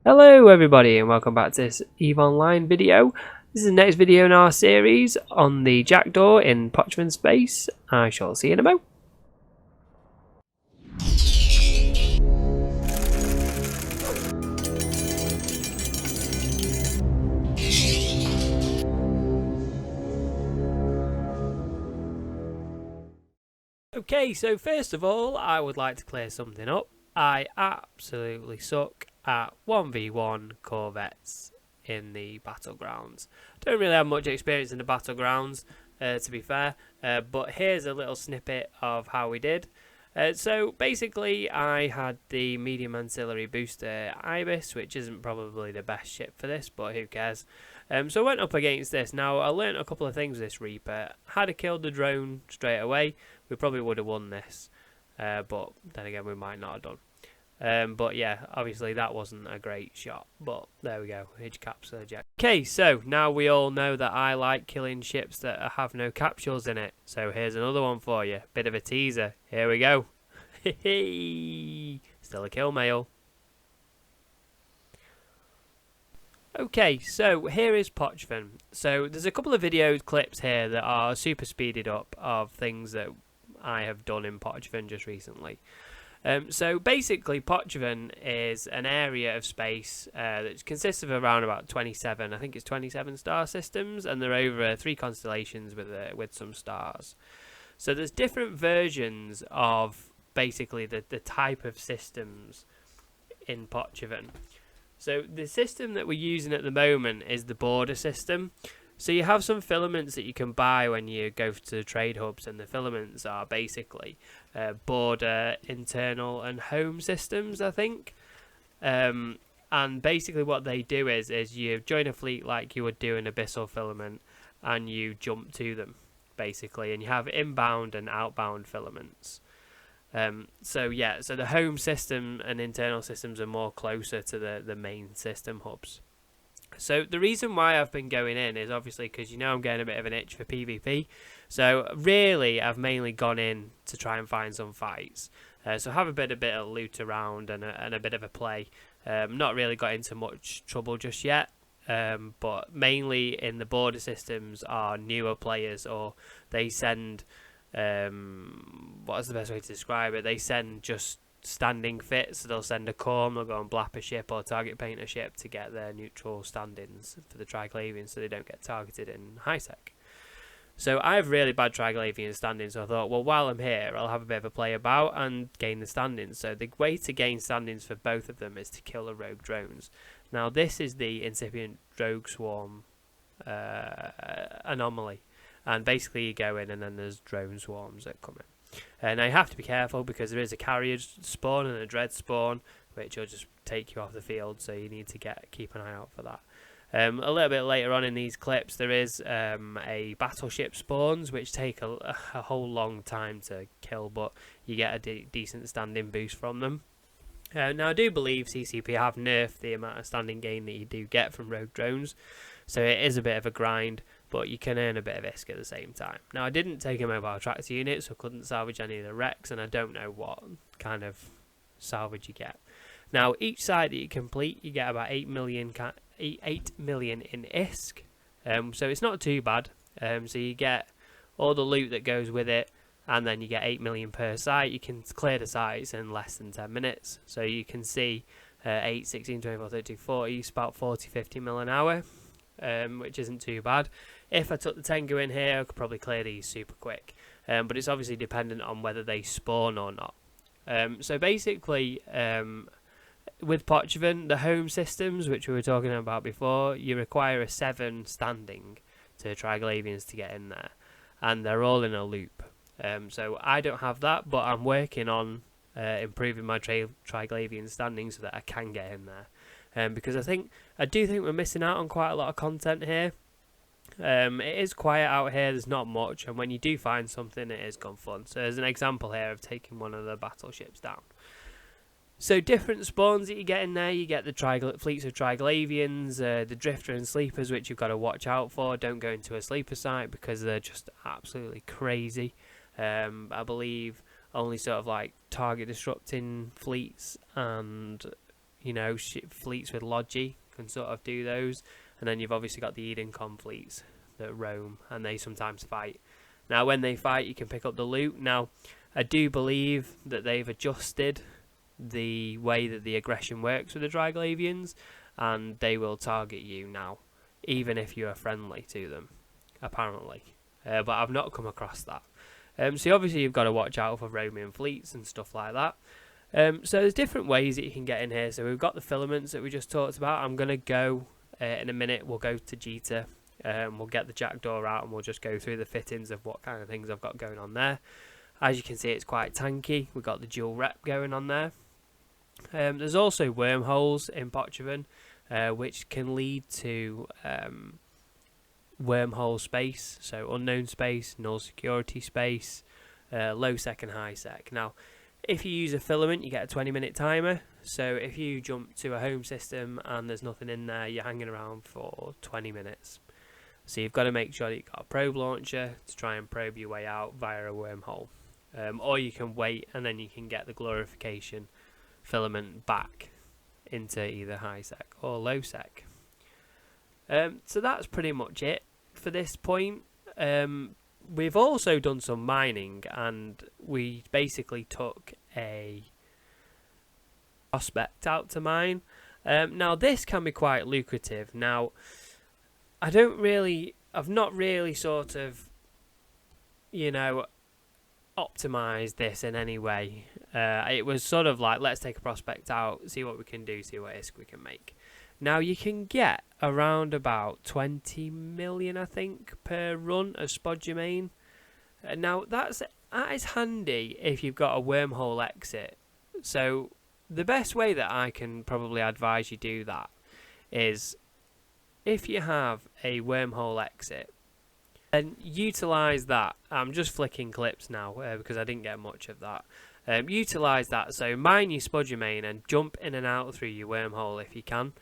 Hello everybody and welcome back to this EVE Online video. This is the next video in our series on the Jackdaw in Pochven space. I shall see you in a mo. Okay, so first of all I would like to clear something up. I absolutely suck at 1v1 corvettes in the battlegrounds. Don't really have much experience in the battlegrounds, to be fair, but here's a little snippet of how we did. So basically I had the medium ancillary booster Ibis, which isn't probably the best ship for this, but who cares. So I went up against this. Now I learned a couple of things with this Reaper. Had I killed the drone straight away, we probably would have won this, but then again we might not have done. But yeah, obviously that wasn't a great shot, but there we go, H caps eject. Okay, so now we all know that I like killing ships that have no capsules in it, so here's another one for you, bit of a teaser, here we go. Still a kill mail. Okay, so here is Pochven. So there's a couple of video clips here that are super speeded up of things that I have done in Pochven just recently. So basically Pochven is an area of space that consists of around about 27, I think it's 27 star systems, and they're over 3 constellations with some stars. So there's different versions of basically the type of systems in Pochven. So the system that we're using at the moment is the border system. So you have some filaments that you can buy when you go to trade hubs, and the filaments are basically border, internal and home systems, I think. And basically what they do is you join a fleet like you would do an abyssal filament, and you jump to them basically, and you have inbound and outbound filaments. So yeah, so the home system and internal systems are more closer to the main system hubs. So the reason why I've been going in is obviously because I'm getting a bit of an itch for PvP. So really I've mainly gone in to try and find some fights. So have a bit of loot around and a bit of a play. Not really got into much trouble just yet. But mainly in the border systems are newer players, or they send, what is the best way to describe it? They send just standing fits, so they'll send a corm, they'll go and blap a ship or target paint a ship to get their neutral stand-ins for the Triglavians so they don't get targeted in high sec. So I have really bad Triglavian stand-ins, so I thought, well, while I'm here I'll have a bit of a play about and gain the stand-ins. So the way to gain stand-ins for both of them is to kill the rogue drones. Now this is the incipient rogue swarm anomaly, and basically you go in and then there's drone swarms that come in. And now you have to be careful because there is a carrier spawn and a dread spawn, which will just take you off the field, so you need to keep an eye out for that. A little bit later on in these clips there is a battleship spawns, which take a whole long time to kill, but you get a decent standing boost from them. Now I do believe CCP have nerfed the amount of standing gain that you do get from rogue drones, so it is a bit of a grind, but you can earn a bit of ISK at the same time. Now I didn't take a mobile tractor unit, so I couldn't salvage any of the wrecks, and I don't know what kind of salvage you get. Now each site that you complete you get about 8 million in ISK, so it's not too bad. So you get all the loot that goes with it, and then you get 8 million per site. You can clear the sites in less than 10 minutes, so you can see 8, 16, 24, 32, 40, it's about 40-50 mil an hour, which isn't too bad. If I took the Tengu in here I could probably clear these super quick, but it's obviously dependent on whether they spawn or not. So basically with Pochven, the home systems, which we were talking about before, you require a 7 standing to Triglavians to get in there, and they're all in a loop. So I don't have that, but I'm working on improving my Triglavian standing so that I can get in there, because I do think we're missing out on quite a lot of content here. It is quiet out here, there's not much, and when you do find something it is gone fun. So there's an example here of taking one of the battleships down. So different spawns that you get in there, you get the fleets of Triglavians, the Drifter and Sleepers, which you've got to watch out for. Don't go into a sleeper site because they're just absolutely crazy. I believe only sort of like target disrupting fleets and you know, fleets with Logi can sort of do those. And then you've obviously got the Edencon fleets that roam, and they sometimes fight. Now, when they fight, you can pick up the loot. Now, I do believe that they've adjusted the way that the aggression works with the Dryglavians, and they will target you now, even if you are friendly to them, apparently. But I've not come across that. So obviously you've got to watch out for roaming fleets and stuff like that. So there's different ways that you can get in here. So we've got the filaments that we just talked about. I'm going to go in a minute. We'll go to Jita. We'll get the Jackdaw out and we'll just go through the fittings of what kind of things I've got going on there. As you can see, it's quite tanky. We've got the dual rep going on there. There's also wormholes in Pochven, which can lead to wormhole space, so unknown space, null security space, low sec and high sec. Now, if you use a filament, you get a 20-minute timer. So if you jump to a home system and there's nothing in there, you're hanging around for 20 minutes. So you've got to make sure that you've got a probe launcher to try and probe your way out via a wormhole. Or you can wait and then you can get the glorification filament back into either high sec or low sec. So that's pretty much it for this point. We've also done some mining, and we basically took a prospect out to mine. Now this can be quite lucrative. Now I've not really sort of, you know, optimized this in any way. It was sort of like, let's take a prospect out, see what we can do, see what ISK we can make. Now you can get around about 20 million, I think, per run of spodumene. Now that is handy if you've got a wormhole exit. So the best way that I can probably advise you do that is, if you have a wormhole exit, then utilize that. I'm just flicking clips now because I didn't get much of that. Utilize that, so mine your spodumene and jump in and out through your wormhole if you can,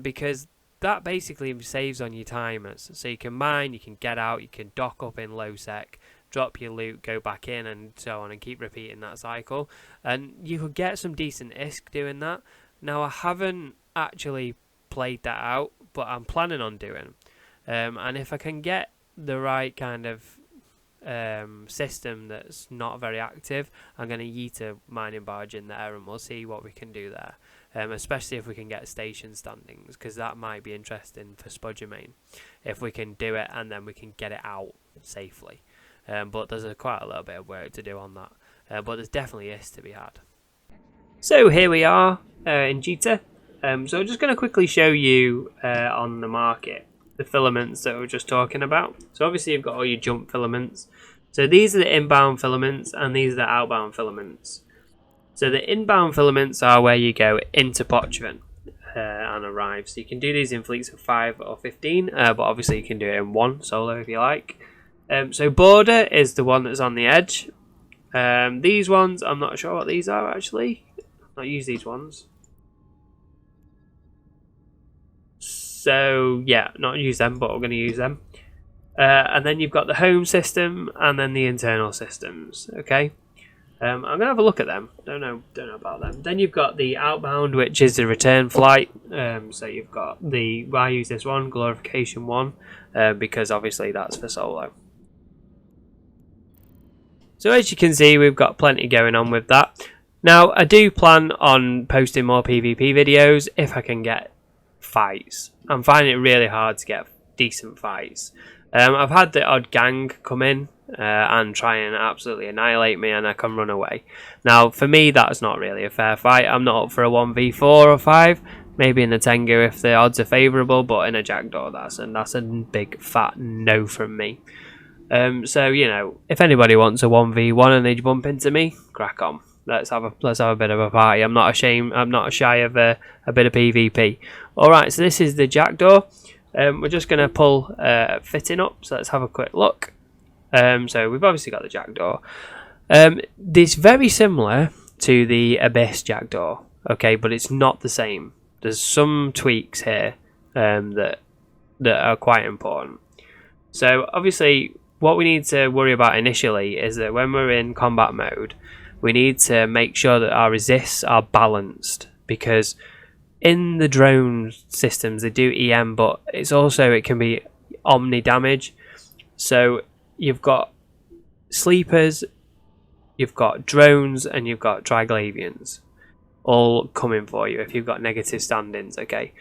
because that basically saves on your timers. So you can mine, you can get out, you can dock up in low sec, drop your loot, go back in, and so on, and keep repeating that cycle. And you could get some decent ISK doing that. Now I haven't actually played that out, but I'm planning on doing. And if I can get the right kind of system that's not very active, I'm going to yeet a mining barge in there and we'll see what we can do there, especially if we can get station standings, because that might be interesting for spodumene if we can do it and then we can get it out safely. But there's quite a little bit of work to do on that, but there's definitely is to be had. So here we are in Jita. So I'm just going to quickly show you on the market the filaments that we were just talking about. So obviously you've got all your jump filaments. So these are the inbound filaments and these are the outbound filaments. So the inbound filaments are where you go into Pochven and arrive. So you can do these in fleets of 5 or 15, but obviously you can do it in one solo if you like. So border is the one that's on the edge. These ones, I'm not sure what these are actually. I've not used these ones. So yeah, not use them, but we're going to use them. And then you've got the home system and then the internal systems. Okay, I'm going to have a look at them. Don't know about them. Then you've got the outbound, which is the return flight. So you've got I use this one, glorification 1, because obviously that's for solo. So as you can see, we've got plenty going on with that. Now I do plan on posting more PvP videos if I can get fights. I'm finding it really hard to get decent fights. I've had the odd gang come in and try and absolutely annihilate me and I can run away. Now for me that's not really a fair fight. I'm not up for a 1v4 or 5, maybe in a Tengu if the odds are favourable, but in a Jackdaw that's a big fat no from me. So you know, if anybody wants a 1v1 and they bump into me, crack on. Let's have a bit of a party. I'm not ashamed. I'm not shy of a bit of PvP. All right, so this is the Jackdaw. We're just going to pull fitting up. So let's have a quick look. So we've obviously got the Jackdaw. It's very similar to the Abyss Jackdaw. Okay, but it's not the same. There's some tweaks here that are quite important. So obviously, what we need to worry about initially is that when we're in combat mode, we need to make sure that our resists are balanced, because in the drone systems they do EM, but it can be omni damage. So you've got sleepers, you've got drones, and you've got Triglavians all coming for you if you've got negative standings. Okay,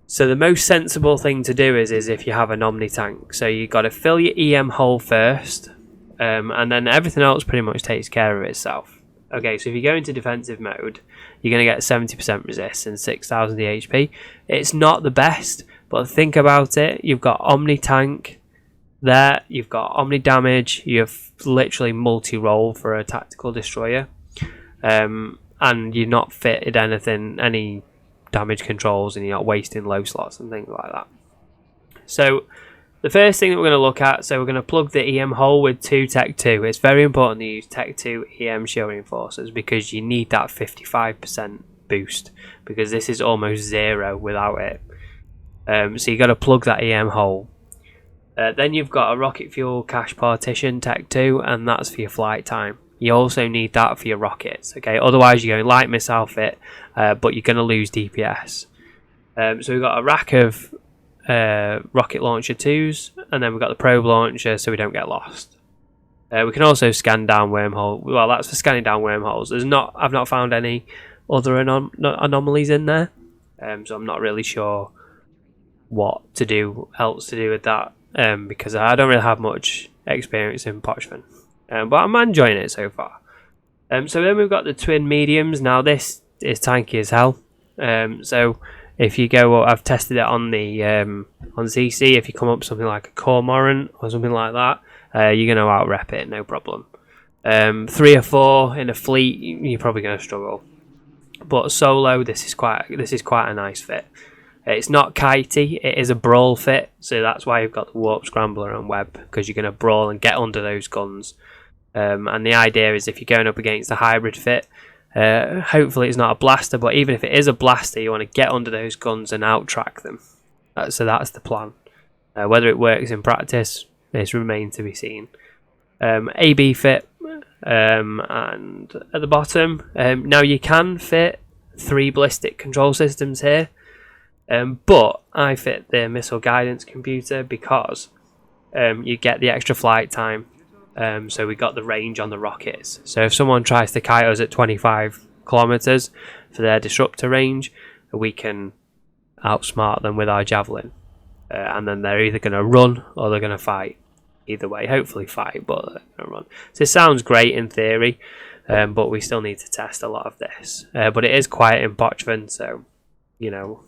so the most sensible thing to do is if you have an omni tank, so you've got to fill your EM hole first, and then everything else pretty much takes care of itself. Okay, so if you go into defensive mode, you're going to get 70% resist and 6000 HP. It's not the best, but think about it. You've got omni tank there, you've got omni damage, you've literally multi-roll for a tactical destroyer, and you're not fitted any damage controls, and you're not wasting low slots and things like that. So the first thing that we're going to look at, so we're going to plug the EM hole with 2 Tech 2. It's very important to use Tech 2 EM shield reinforcers because you need that 55% boost, because this is almost 0 without it. So you got to plug that EM hole. Then you've got a rocket fuel cache partition Tech 2, and that's for your flight time. You also need that for your rockets. Okay, otherwise you're going light missile fit, but you're going to lose DPS. So we've got a rack of rocket launcher 2s, and then we've got the probe launcher so we don't get lost. We can also scan down wormhole. Well, that's for scanning down wormholes. I've not found any other anomalies in there, so I'm not really sure what else to do with that, because I don't really have much experience in Pochven, but I'm enjoying it so far. So then we've got the twin mediums. Now this is tanky as hell. So if you go, I've tested it on the on CC. If you come up something like a Cormorant or something like that, you're going to out-rep it, no problem. 3 or 4 in a fleet, you're probably going to struggle. But solo, this is quite a nice fit. It's not kitey, it is a brawl fit, so that's why you've got the Warp, Scrambler and Web, because you're going to brawl and get under those guns. And the idea is if you're going up against a hybrid fit, hopefully it's not a blaster, but even if it is a blaster, you want to get under those guns and out-track them. So that's the plan. Whether it works in practice is remains to be seen. AB fit, and at the bottom, now you can fit 3 ballistic control systems here, but I fit the missile guidance computer because you get the extra flight time. So we got the range on the rockets. So if someone tries to kite us at 25 kilometers for their disruptor range, we can outsmart them with our javelin, and then they're either going to run or they're going to fight. Either way, hopefully fight, but they're going to run. So it sounds great in theory, but we still need to test a lot of this. But it is quiet in Pochven, so you know,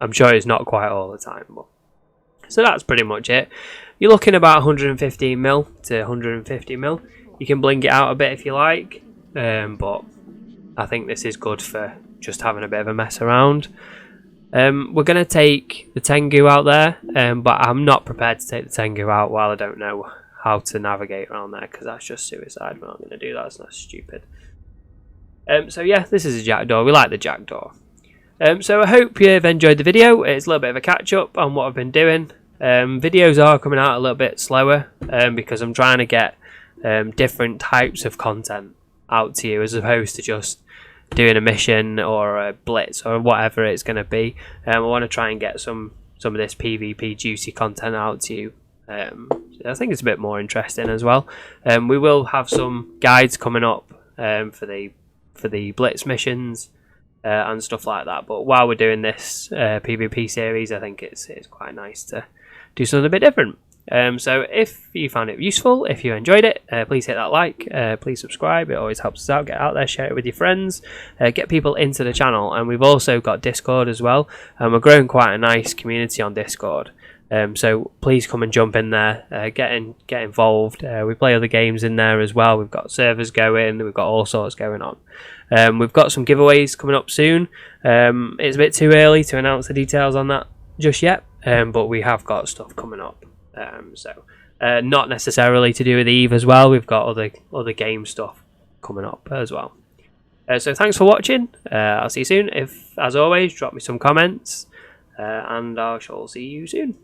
I'm sure it's not quiet all the time. But so that's pretty much it. You're looking about 115mm to 150mm. You can bling it out a bit if you like, but I think this is good for just having a bit of a mess around. We're going to take the Tengu out there, but I'm not prepared to take the Tengu out while I don't know how to navigate around there, because that's just suicide. We're not going to do that, it's not stupid. So yeah, this is a Jackdaw. We like the Jackdaw. So I hope you've enjoyed the video. It's a little bit of a catch up on what I've been doing. Videos are coming out a little bit slower because I'm trying to get different types of content out to you, as opposed to just doing a mission or a blitz or whatever it's going to be. I want to try and get some of this PvP juicy content out to you. I think it's a bit more interesting as well. We will have some guides coming up for the blitz missions and stuff like that. But while we're doing this PvP series, I think it's quite nice to do something a bit different. So if you found it useful, if you enjoyed it, please hit that like, please subscribe. It always helps us out. Get out there, share it with your friends, get people into the channel. And we've also got Discord as well, and we're growing quite a nice community on Discord. So please come and jump in there, get involved. We play other games in there as well. We've got servers going, we've got all sorts going on. We've got some giveaways coming up soon. It's a bit too early to announce the details on that just yet, but we have got stuff coming up. Not necessarily to do with Eve as well. We've got other game stuff coming up as well. So thanks for watching. I'll see you soon. If, as always, drop me some comments, and I shall see you soon.